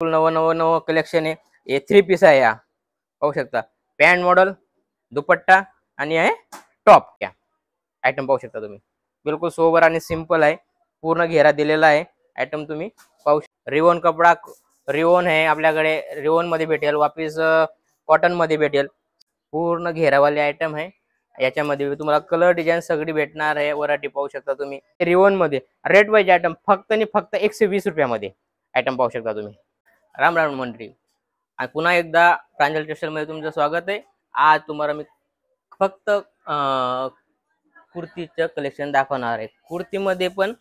नवं नवं नवं कलेक्शन आहे. हे 3 पीस आहे. या पाहू शकता, पॅन्ट मॉडेल, दुपट्टा आणि आहे टॉप. या आयटम पाहू शकता तुम्ही, बिलकुल सोबर आणि सिंपल आहे. पूर्ण घेरा दिलेला आहे. आयटम तुम्ही पाहू शकता. रिवॉन कपडा, रिवॉन आहे आपल्याकडे, रिवॉन मध्ये भेटेल, वापिस कॉटन मध्ये भेटेल. पूर्ण घेरावाले आयटम आहे. याच्यामध्ये तुम्हाला कलर डिझाईन सगळी भेटणार आहे. व्हरायटी पाहू शकता तुम्ही. रिवॉन मध्ये रेट वाईज आयटम फक्त आणि फक्त 120 रुपयामध्ये आयटम पाहू शकता तुम्ही. राम राम मंडळी, आणि पुन्हा एकदा प्रांजल टेक्सटाईल मध्ये तुमचं स्वागत आहे. आज तुम्हाला मी फक्त कुर्तीचं कलेक्शन दाखवणार आहे. कुर्तीमध्ये पण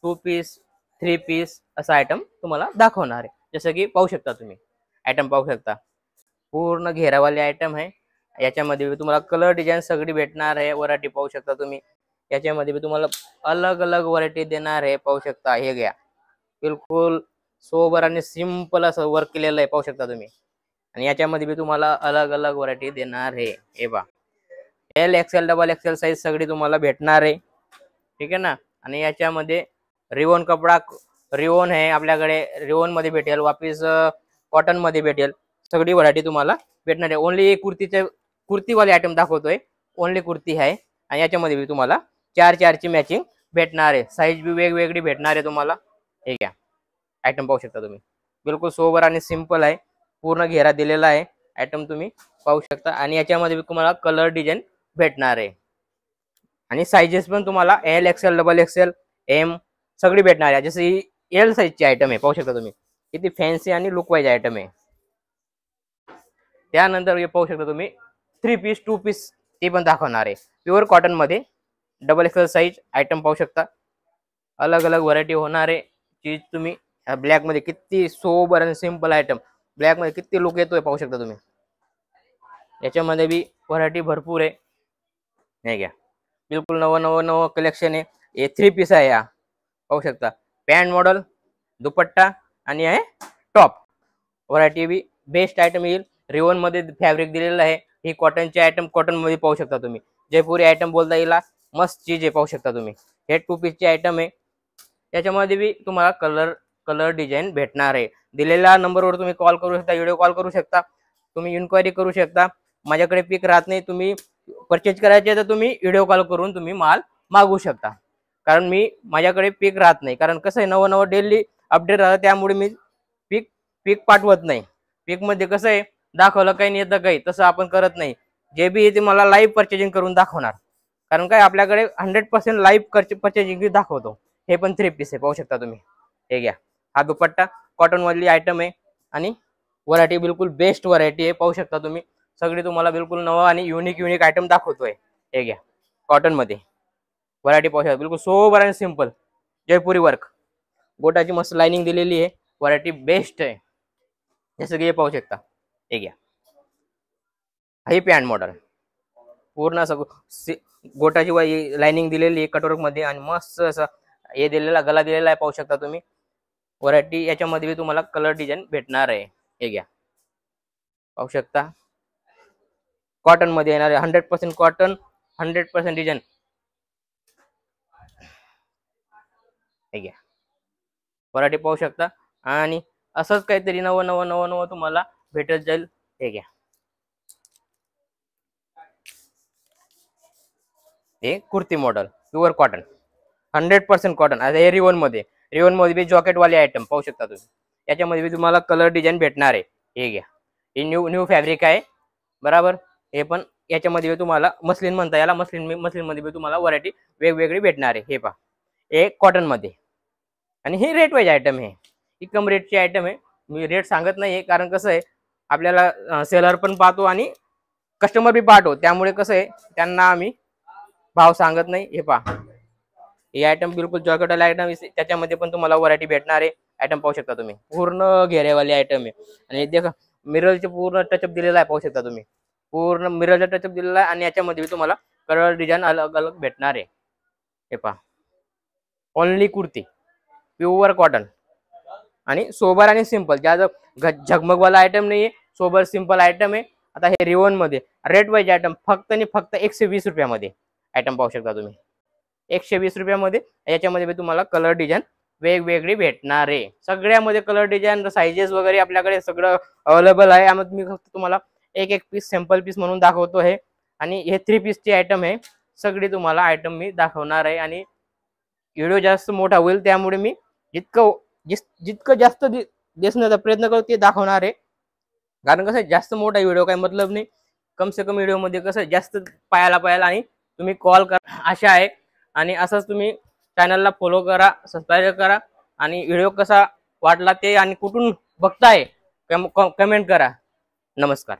2 पीस 3 पीस असं आयटम तुम्हाला दाखवणार आहे. जसं की पाहू शकता तुम्ही, आयटम पाहू शकता, पूर्ण घेरावाले आयटम आहे. याच्यामध्ये तुम्हाला कलर डिझाईन सगळी भेटणार आहे. व्हरायटी पाहू शकता तुम्ही. याच्यामध्ये तुम्हाला अलग अलग व्हरायटी देणार आहे. पाहू शकता, हे घ्या, बिलकुल सोबर आणि सिंपल असं वर्क केलेलं आहे. पाहू शकता तुम्ही. आणि याच्यामध्ये तुम्हाला अलग अलग व्हरायटी देणार आहे. हे पहा, L XL double XL size सगळी तुम्हाला भेटणार आहे. ठीक आहे ना. आणि याच्यामध्ये रिवॉन कपडा, रिवॉन आहे आपल्याकडे, रिवॉन मध्ये भेटेल, वापिस कॉटन मध्ये भेटेल. सगळी व्हरायटी तुम्हाला भेटणार आहे. ओनली कुर्तीवाले आयटम दाखवतोय. ओनली कुर्ती आहे. आणि याच्यामध्ये तुम्हाला 4 ची मॅचिंग भेटणार आहे. साईज बी वेगवेगळी भेटणार आहे तुम्हाला. हे घ्या, आयटम पाहू शकता तुम्ही, बिलकुल सोबर आणि सिंपल आहे. पूर्ण घेरा दिलेला आहे. आयटम तुम्ही पाहू शकता. आणि याच्यामध्ये तुम्हाला कलर डिझाईन भेटणार आहे. आणि साईजेस पण तुम्हाला L XL double XL M सगळी भेटणार आहे. जसे एल साईजची आयटम आहे. पाहू शकता तुम्ही, किती फॅन्सी आणि लुक वाईज आयटम आहे. त्यानंतर हे पाहू शकता तुम्ही 3 पीस 2 पीस ते पण दाखवणार आहे. प्युअर कॉटन मध्ये डबल एक्सेल साईज आयटम पाहू शकता. अलग अलग व्हरायटी होणार आहे. चीज तुम्ही ब्लॅक मध्ये किती सोबर आणि सिंपल आयटम, ब्लॅक मध्ये किती लुक येतोय पाहू शकता तुम्ही. याच्यामध्ये बी व्हरायटी भरपूर आहे. नाही घ्या, बिलकुल नवं नवं नवं कलेक्शन आहे. हे 3 पीस आहे. या पाहू शकता, पॅन्ट मॉडेल, दुपट्टा आणि आहे टॉप. व्हरायटी बी बेस्ट आयटम येईल. रिवॉन मध्ये फॅब्रिक दिलेलं आहे. ही कॉटनचे आयटम कॉटन मध्ये पाहू शकता तुम्ही. जयपुरी आयटम बोलता येईल. मस्त चीज आहे. पाहू शकता तुम्ही, हे 2 पीसचे आयटम आहे. याच्यामध्ये बी तुम्हाला कलर डिझाईन भेटणार आहे. दिलेल्या नंबरवर तुम्ही कॉल करू शकता, व्हिडिओ कॉल करू शकता, तुम्ही इन्क्वायरी करू शकता. माझ्याकडे पिक राहत नाही. तुम्ही परचेज करायचे तर तुम्ही व्हिडिओ कॉल करून तुम्ही माल मागवू शकता. कारण माझ्याकडे पिक राहत नाही. कारण कसं आहे, नवं नवं डेली अपडेट राहतं. त्यामुळे मी पिक पाठवत नाही. पिक मध्ये कसं आहे, दाखवलं काही नाही येतं काही, तसं आपण करत नाही. जे बी येते मला लाईव्ह परचेजिंग करून दाखवणार. कारण काय, आपल्याकडे 100% लाईव्ह परचेजिंग दाखवतो. हे पण 3 पीस आहे. पाहू शकता तुम्ही. हे घ्या, हा दुपट्टा कॉटन वाली आयटम आहे. आणि व्हरायटी बिलकुल बेस्ट व्हरायटी आहे. पाहू शकता तुम्ही. सगळी तुम्हाला बिलकुल नवं आणि युनिक आयटम दाखवतोय. हे घ्या, कॉटन मध्ये व्हरायटी पाहू शकता. बिलकुल सोबर आणि सिंपल जयपुरी वर्क, गोटाची मस्त लाइनिंग दिलेली आहे. व्हरायटी बेस्ट आहे. जसं की हे पाहू शकता. हे घ्या, हे पॅन्ट मॉडेल, पूर्ण असं गोटाची लाइनिंग दिलेली आहे कटवर्क मध्ये. आणि मस्त असं हे दिलेला गला दिलेला आहे. पाहू शकता तुम्ही. व्हरायटी याच्यामध्ये तुम्हाला कलर डिझाईन भेटणार आहे. हे घ्या, पाहू शकता, कॉटन मध्ये येणार आहे. 100% कॉटन, 100% डिझाईन. हे घ्या, व्हरायटी पाहू शकता. आणि असंच काहीतरी नवं नवं नवं नवं तुम्हाला भेटत जाईल. हे घ्या, हे kurti model pure cotton, 100% cotton. आता हे रिवॉन मध्ये बी जॉकेट वाले आयटम पाहू शकता तुम्ही. याच्यामध्ये बी तुम्हाला कलर डिझाईन भेटणार आहे. हे घ्या, हे न्यू फॅब्रिक आहे बरोबर. हे पण याच्यामध्ये तुम्हाला मस्लिन म्हणता याला, मस्लिन मध्ये तुम्हाला व्हरायटी वेगवेगळी भेटणार आहे. हे पहा, हे कॉटन मध्ये. आणि हे रेट वाईज आयटम आहे. ही कम रेटची आयटम आहे. मी रेट सांगत नाही, कारण कसं आहे, आपल्याला सेलर पण पाहतो आणि कस्टमर बी पाहतो. त्यामुळे कसं आहे, त्यांना आम्ही भाव सांगत नाही. हे पहा, हे आयटम बिलकुल जॉकेट वाले आयटम. त्याच्यामध्ये पण तुम्हाला व्हरायटी भेटणार आहे. आयटम पाहू शकता तुम्ही, पूर्ण घेरेवाले आयटम आहे. आणि देखा, मिररचे पूर्ण टचअप दिलेला आहे. पाहू शकता तुम्ही, पूर्ण मिररचा टचअप दिलेला आहे. आणि याच्यामध्ये तुम्हाला कलर डिझाईन अलग अलग भेटणार आहे. हे पहा, ओनली कुर्ती प्युअर कॉटन आणि सोबर आणि सिंपल. ज्याचा झगमगवाला आयटम नाहीये, सोबर सिंपल आयटम आहे. आता हे रिवॉन मध्ये रेट वाईज आयटम फक्त आणि फक्त 120 रुपयामध्ये आयटम पाहू शकता तुम्ही. 120 रुपयामध्ये याच्यामध्ये तुम्हाला कलर डिझाईन वेगवेगळी भेटणार आहे। सगळ्यामध्ये कलर डिझाईन साइजेस वगैरे आपल्याकडे सगळं अवेलेबल आहे। यामध्ये मी फक्त तुम्हाला एक एक पीस सॅम्पल पीस म्हणून दाखवतो आहे आणि हे 3 पीसची आयटम आहे। सगळी तुम्हाला आयटम मी दाखवणार आहे आणि व्हिडिओ जास्त मोठा होईल त्यामुळे मी जितकं जास्त दिसण्याचा प्रयत्न करतो ते दाखवणार आहे। कारण कसं जास्त मोठा व्हिडिओ काही मतलब नाही, कम से कम व्हिडिओ मध्ये कसं जास्त पाहायला आणि तुम्ही कॉल करा अशा आहे। आणि असंच तुम्ही चॅनलला फॉलो करा, सबस्क्राईब करा आणि व्हिडिओ कसा वाटला ते आणि कुठून बघताय कमेंट करा। नमस्कार।